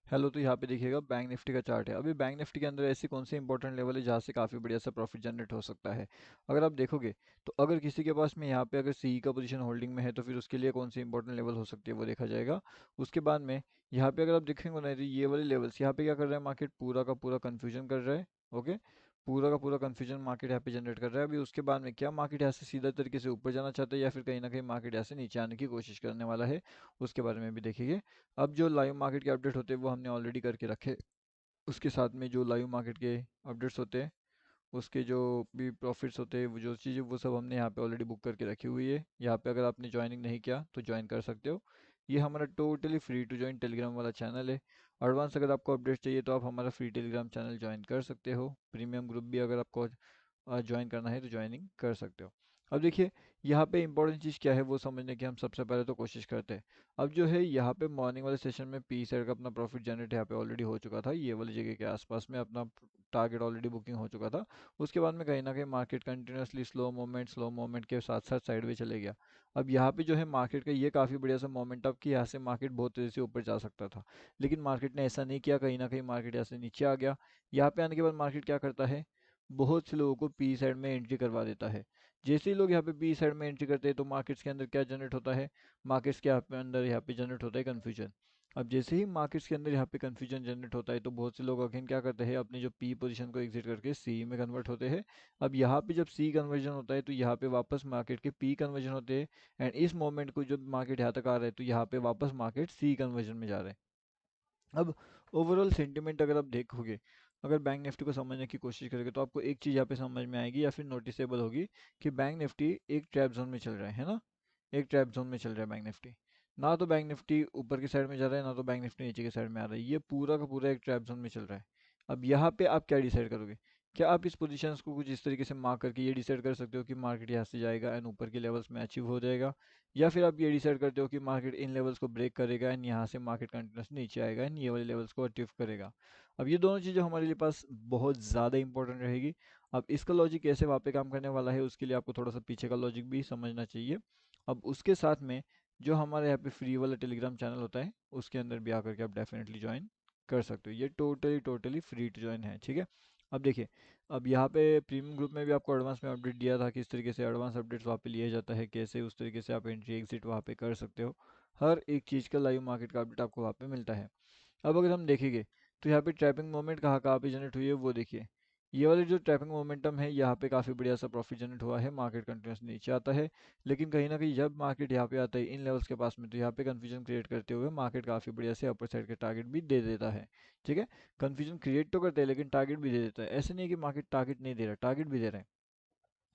Hello, तो यहाँ पे देखिएगा बैंक निफ्टी का चार्ट है। अभी बैंक निफ्टी के अंदर ऐसी कौन सी इंपॉर्टेंट लेवल है जहाँ से काफ़ी बढ़िया सा प्रॉफिट जनरेट हो सकता है। अगर आप देखोगे तो अगर किसी के पास में यहाँ पे अगर सी का पोजीशन होल्डिंग में है तो फिर उसके लिए कौन सी इंपॉर्टेंट लेवल हो सकती है वो देखा जाएगा। उसके बाद में यहाँ पे अगर आप देखेंगे ना तो ये वाले लेवल्स यहाँ पे क्या कर रहा है, मार्केट पूरा का पूरा कन्फ्यूजन कर रहा है। ओके, पूरा का पूरा कन्फ्यूजन मार्केट यहाँ पे जनरेट कर रहा है। अभी उसके बाद में क्या मार्केट यहाँ से सीधा तरीके से ऊपर जाना चाहता है या फिर कहीं ना कहीं मार्केट यहाँ से नीचे आने की कोशिश करने वाला है, उसके बारे में भी देखिए। अब जो लाइव मार्केट के अपडेट होते हैं वो हमने ऑलरेडी करके रखे। उसके साथ में जो लाइव मार्केट के अपडेट्स होते हैं, उसके जो भी प्रॉफिट्स होते हैं, वो जो चीज़ें वो सब हमने यहाँ पे ऑलरेडी बुक करके रखी हुई है। यहाँ पे अगर आपने ज्वाइनिंग नहीं किया तो ज्वाइन कर सकते हो। ये हमारा totally free to join Telegram वाला चैनल है। एडवांस अगर आपको अपडेट चाहिए तो आप हमारा फ्री टेलीग्राम चैनल ज्वाइन कर सकते हो। प्रीमियम ग्रुप भी अगर आपको ज्वाइन करना है तो ज्वाइनिंग कर सकते हो। अब देखिए, यहाँ पे इंपॉर्टेंट चीज़ क्या है वो समझने की हम सबसे पहले तो कोशिश करते हैं। अब जो है यहाँ पे मॉर्निंग वाले सेशन में पी साइड का अपना प्रॉफिट जनरेट यहाँ पे ऑलरेडी हो चुका था, ये वाली जगह के आसपास में अपना टारगेट ऑलरेडी बुकिंग हो चुका था। उसके बाद में कहीं ना कहीं मार्केट कंटिन्यूसली स्लो मोमेंट के साथ साथ साइडवेज चले गया। अब यहाँ पे जो है मार्केट का ये काफ़ी बढ़िया सा मोमेंट अब कि यहाँ से मार्केट बहुत तेज़ी से ऊपर जा सकता था, लेकिन मार्केट ने ऐसा नहीं किया। कहीं ना कहीं मार्केट यहाँ से नीचे आ गया। यहाँ पे आने के बाद मार्केट क्या करता है, बहुत से लोगों को पी साइड में एंट्री करवा देता है। जैसे ही लोग यहाँ पे पी साइड में एंट्री करते हैं तो मार्केट्स के अंदर क्या जनरेट होता है, मार्केट्स के अंदर यहाँ पे जनरेट होता है कन्फ्यूजन। अब जैसे ही मार्केट्स के अंदर यहाँ पे कन्फ्यूजन जनरेट होता है तो बहुत से लोग अगेन क्या करते हैं, अपनी जो पी पोजीशन को एग्जिट करके सी में कन्वर्ट होते हैं। अब यहाँ पे जब सी कन्वर्जन होता है तो यहाँ पे वापस मार्केट के पी कन्वर्जन होते हैं। एंड इस मोमेंट को जब मार्केट यहाँ तक आ रहा है तो यहाँ पे वापस मार्केट सी कन्वर्जन में जा रहा है। अब ओवरऑल सेंटिमेंट अगर आप देखोगे, अगर बैंक निफ्टी को समझने की कोशिश करोगे तो आपको एक चीज़ यहाँ पे समझ में आएगी या फिर नोटिसेबल होगी कि बैंक निफ्टी एक ट्रैप जोन में चल रहा है ना। एक ट्रैप जोन में चल रहा है बैंक निफ्टी। ना तो बैंक निफ्टी ऊपर की साइड में जा रहा है, ना तो बैंक निफ्टी नीचे की साइड में आ रहा है। ये पूरा का पूरा एक ट्रैप जोन में चल रहा है। अब यहाँ पे आप क्या डिसाइड करोगे? क्या आप इस पोजीशंस को कुछ इस तरीके से मार्क करके ये डिसाइड कर सकते हो कि मार्केट यहाँ से जाएगा एंड ऊपर के लेवल्स में अचीव हो जाएगा, या फिर आप ये डिसाइड करते हो कि मार्केट इन लेवल्स को ब्रेक करेगा एंड यहाँ से मार्केट कंटिन्यूस नीचे आएगा एंड ये वाले लेवल्स को अचीव करेगा? अब ये दोनों चीज़ें हमारे लिए पास बहुत ज़्यादा इंपॉर्टेंट रहेगी। अब इसका लॉजिक कैसे वहाँ पे काम करने वाला है उसके लिए आपको थोड़ा सा पीछे का लॉजिक भी समझना चाहिए। अब उसके साथ में जो हमारे यहाँ पे फ्री वाला टेलीग्राम चैनल होता है उसके अंदर भी आकर के आप डेफिनेटली ज्वाइन कर सकते हो। ये totally totally free to join है, ठीक है। अब देखिए, अब यहाँ पे प्रीमियम ग्रुप में भी आपको एडवांस में अपडेट दिया था, किस तरीके से एडवांस अपडेट्स वहाँ पे लिया जाता है, कैसे उस तरीके से आप एंट्री एग्जिट वहाँ पे कर सकते हो। हर एक चीज़ का लाइव मार्केट का अपडेट आपको वहाँ पे मिलता है। अब अगर हम देखेंगे तो यहाँ पे ट्रैपिंग मोमेंट कहाँ कहाँ पे जनरेट हुई है वो देखिए। ये वाली जो ट्रैपिंग मोमेंटम है यहाँ पे काफ़ी बढ़िया सा प्रॉफिट जनरेट हुआ है, मार्केट कंटिन्यूस नीचे आता है। लेकिन कहीं ना कहीं जब मार्केट यहाँ पे आता है इन लेवल्स के पास में तो यहाँ पे कंफ्यूजन क्रिएट करते हुए मार्केट काफ़ी बढ़िया से अपर साइड के टारगेट भी दे देता है, ठीक है। कंफ्यूजन क्रिएट तो करते हैं लेकिन टारगेट भी दे देता है। ऐसे नहीं है कि मार्केट टारगेट नहीं दे रहा, टारगेट भी दे रहा है।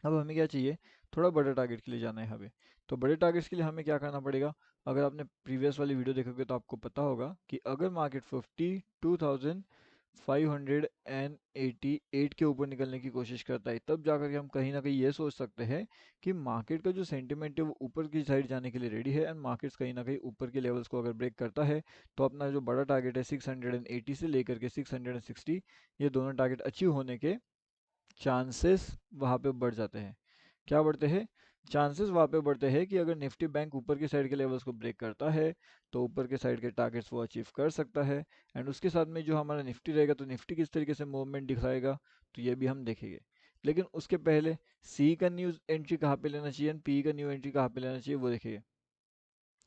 अब हमें क्या चाहिए, थोड़ा बड़े टारगेट के लिए जाना है हमें। तो बड़े टारगेट्स के लिए हमें क्या करना पड़ेगा, अगर आपने प्रीवियस वाली वीडियो देखोगे तो आपको पता होगा कि अगर मार्केट 52,588 के ऊपर निकलने की कोशिश करता है तब जाकर के हम कहीं ना कहीं ये सोच सकते हैं कि मार्केट का जो सेंटिमेंट है वो ऊपर की साइड जाने के लिए रेडी है। एंड मार्केट्स कहीं ना कहीं ऊपर के लेवल्स को अगर ब्रेक करता है तो अपना जो बड़ा टारगेट है 680 से लेकर के 660, ये दोनों टारगेट अचीव होने के चांसेस वहाँ पे बढ़ जाते हैं। क्या बढ़ते हैं? चांसेस वहाँ पे बढ़ते हैं कि अगर निफ्टी बैंक ऊपर की साइड के लेवल्स को ब्रेक करता है तो ऊपर के साइड के टारगेट्स वो अचीव कर सकता है। एंड उसके साथ में जो हमारा निफ्टी रहेगा तो निफ्टी किस तरीके से मूवमेंट दिखाएगा तो ये भी हम देखेंगे। लेकिन उसके पहले सी का न्यू एंट्री कहाँ पे लेना चाहिए, पी का न्यू एंट्री कहाँ पे लेना चाहिए वो देखिए।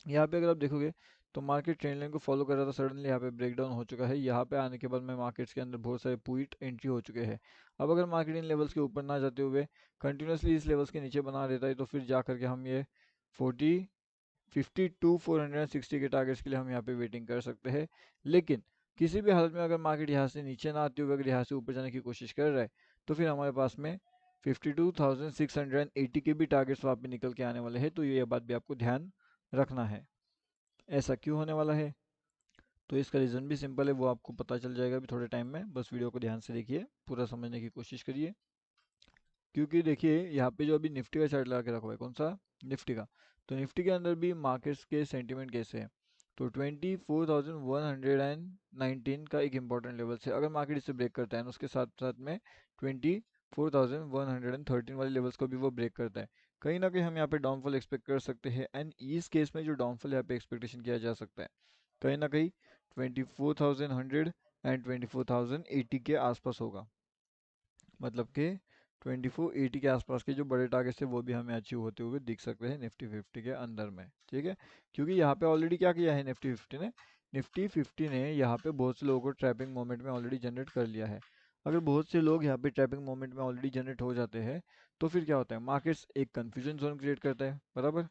यहाँ पे अगर आप देखोगे तो मार्केट ट्रेंड लाइन को फॉलो कर रहा था, सडनली यहाँ पे ब्रेकडाउन हो चुका है। यहाँ पे आने के बाद में मार्केट्स के अंदर बहुत सारे पुट एंट्री हो चुके हैं। अब अगर मार्केट इन लेवल्स के ऊपर ना जाते हुए कंटिन्यूसली इस लेवल्स के नीचे बना रहता है तो फिर जा करके हम ये 460 के टारगेट्स के लिए हम यहाँ पे वेटिंग कर सकते हैं। लेकिन किसी भी हालत में अगर मार्केट यहाँ से नीचे ना आते हुए अगर यहाँ से ऊपर जाने की कोशिश कर रहा है तो फिर हमारे पास में 52,680 के भी टारगेट्स वहाँ पे निकल के आने वाले हैं। तो ये बात भी आपको ध्यान रखना है। ऐसा क्यों होने वाला है तो इसका रीज़न भी सिंपल है, वो आपको पता चल जाएगा अभी थोड़े टाइम में। बस वीडियो को ध्यान से देखिए, पूरा समझने की कोशिश करिए। क्योंकि देखिए यहाँ पे जो अभी निफ्टी का चार्ट लगा के रखा हुआ है, कौन सा, निफ्टी का। तो निफ्टी के अंदर भी मार्केट्स के सेंटीमेंट कैसे हैं, तो 24,119 का एक इंपॉर्टेंट लेवल है। अगर मार्केट इसे ब्रेक करता है उसके साथ साथ में 24,113 वाले लेवल्स को भी वो ब्रेक करता है, कहीं ना कहीं हम यहाँ पे डाउनफॉल एक्सपेक्ट कर सकते हैं। एंड इस केस में जो डाउनफॉल यहाँ पे एक्सपेक्टेशन किया जा सकता है कहीं ना कहीं 24,100 एंड 24,080 के आसपास होगा। मतलब कि 2480 के आसपास के जो बड़े टारगेट्स थे वो भी हमें अचीव होते हुए दिख सकते हैं निफ्टी 50 के अंदर में। ठीक है, क्योंकि यहाँ पे ऑलरेडी क्या किया है निफ्टी 50 ने यहाँ पे बहुत से लोगों को ट्रैपिंग मोमेंट में ऑलरेडी जनरेट कर लिया है। अगर बहुत से लोग यहाँ पे ट्रैपिंग मोमेंट में ऑलरेडी जनरेट हो जाते हैं तो फिर क्या होता है, मार्केट्स एक कन्फ्यूजन जोन क्रिएट करता है। बराबर,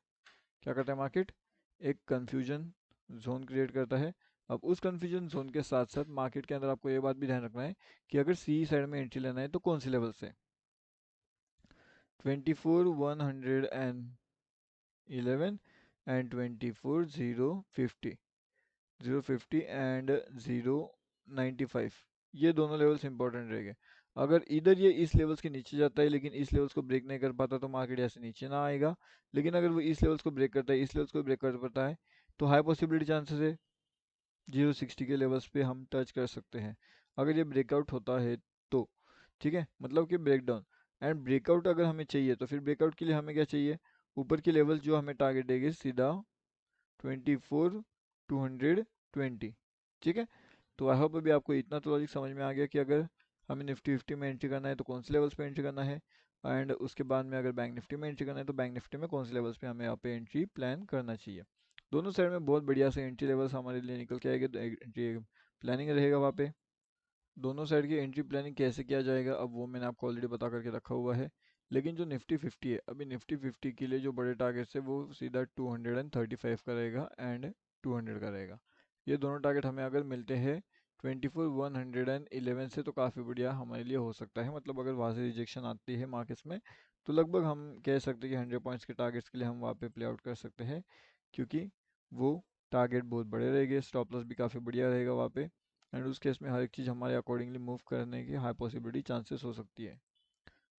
क्या करता है मार्केट, एक कन्फ्यूजन जोन क्रिएट करता है। अब उस कन्फ्यूजन जोन के साथ साथ मार्केट के अंदर आपको ये बात भी ध्यान रखना है कि अगर सी साइड में एंट्री लेना है तो कौन सी लेवल से, 24,111 एंड 24,050, 050 एंड 095, ये दोनों लेवल्स इंपॉर्टेंट रहेंगे। अगर इधर ये इस लेवल्स के नीचे जाता है लेकिन इस लेवल्स को ब्रेक नहीं कर पाता तो मार्केट ऐसे नीचे ना आएगा। लेकिन अगर वो इस लेवल्स को ब्रेक करता है, इस लेवल्स को ब्रेक कर पाता है, तो हाई पॉसिबिलिटी चांसेस है 060 के लेवल्स पे हम टच कर सकते हैं अगर ये ब्रेकआउट होता है तो। ठीक है, मतलब कि ब्रेकडाउन एंड ब्रेकआउट अगर हमें चाहिए तो फिर ब्रेकआउट के लिए हमें क्या चाहिए, ऊपर की लेवल जो हमें टारगेट देगी सीधा 24,220। ठीक है, तो आई होप अभी आपको इतना तो लॉजिक समझ में आ गया कि अगर हमें निफ्टी 50 में एंट्री करना है तो कौन से लेवल्स पे एंट्री करना है, एंड उसके बाद में अगर बैंक निफ्टी में एंट्री करना है तो बैंक निफ्टी में कौन से लेवल्स पे हमें यहाँ पे एंट्री प्लान करना चाहिए। दोनों साइड में बहुत बढ़िया से एंट्री लेवल्स हमारे लिए निकल के आएंगे, तो एंट्री प्लानिंग रहेगा वहाँ पे। दोनों साइड की एंट्री प्लानिंग कैसे किया जाएगा अब वो मैंने आपको ऑलरेडी बता करके रखा हुआ है। लेकिन जो निफ्टी 50 है, अभी निफ्टी 50 के लिए जो बड़े टारगेट्स है वो सीधा 235 का रहेगा एंड 200 का रहेगा। ये दोनों टारगेट हमें अगर मिलते हैं 24,111 से तो काफ़ी बढ़िया हमारे लिए हो सकता है। मतलब अगर वहाँ से रिजेक्शन आती है मार्केट्स में तो लगभग हम कह सकते हैं कि 100 पॉइंट्स के टारगेट्स के लिए हम वहाँ पे प्ले आउट कर सकते हैं, क्योंकि वो टारगेट बहुत बड़े रहेंगे, स्टॉप लॉस भी काफ़ी बढ़िया रहेगा वहाँ पे, एंड उस केस में हर एक चीज़ हमारे अकॉर्डिंगली मूव करने की हाई पॉसिबिलिटी चांसेस हो सकती है।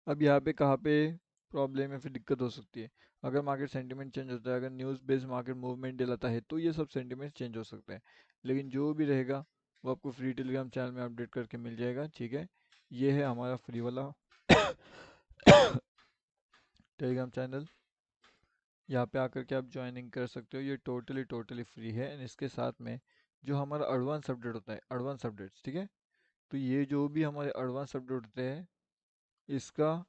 अब यहाँ पे कहाँ पे प्रॉब्लम या फिर दिक्कत हो सकती है, अगर मार्केट सेंटीमेंट चेंज होता है, अगर न्यूज़ बेस्ड मार्केट मूवमेंट दिलाता है तो ये सब सेंटीमेंट चेंज हो सकते हैं। लेकिन जो भी रहेगा वो आपको फ्री टेलीग्राम चैनल में अपडेट करके मिल जाएगा। ठीक है, ये है हमारा फ्री वाला टेलीग्राम चैनल, यहाँ पे आकर के आप ज्वाइनिंग कर सकते हो। ये टोटली फ्री है, एंड इसके साथ में जो हमारा एडवांस अपडेट होता है, एडवांस अपडेट्स, ठीक है, तो ये जो भी हमारे एडवांस अपडेट होते हैं इसका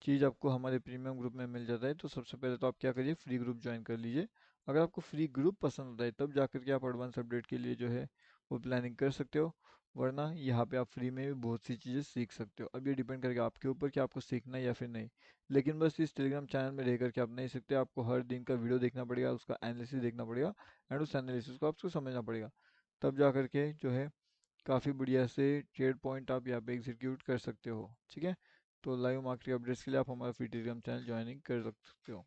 चीज़ आपको हमारे प्रीमियम ग्रुप में मिल जाता है। तो सबसे पहले तो आप क्या करिए, फ्री ग्रुप ज्वाइन कर लीजिए। अगर आपको फ्री ग्रुप पसंद आता है तब जाकर के आप एडवांस अपडेट के लिए जो है वो प्लानिंग कर सकते हो, वरना यहाँ पे आप फ्री में भी बहुत सी चीज़ें सीख सकते हो। अब ये डिपेंड करेगा आपके ऊपर कि आपको सीखना है या फिर नहीं। लेकिन बस इस टेलीग्राम चैनल में रह करके आप नहीं सीखते, आपको हर दिन का वीडियो देखना पड़ेगा, उसका एनालिसिस देखना पड़ेगा, एंड उस एनालिसिस को आपको समझना पड़ेगा, तब जा करके जो है काफ़ी बढ़िया से ट्रेड पॉइंट आप यहाँ पे एग्जीक्यूट कर सकते हो। ठीक है, तो लाइव मार्केट अपडेट्स के लिए आप हमारा फ्री टेलीग्राम चैनल ज्वाइनिंग कर सकते हो।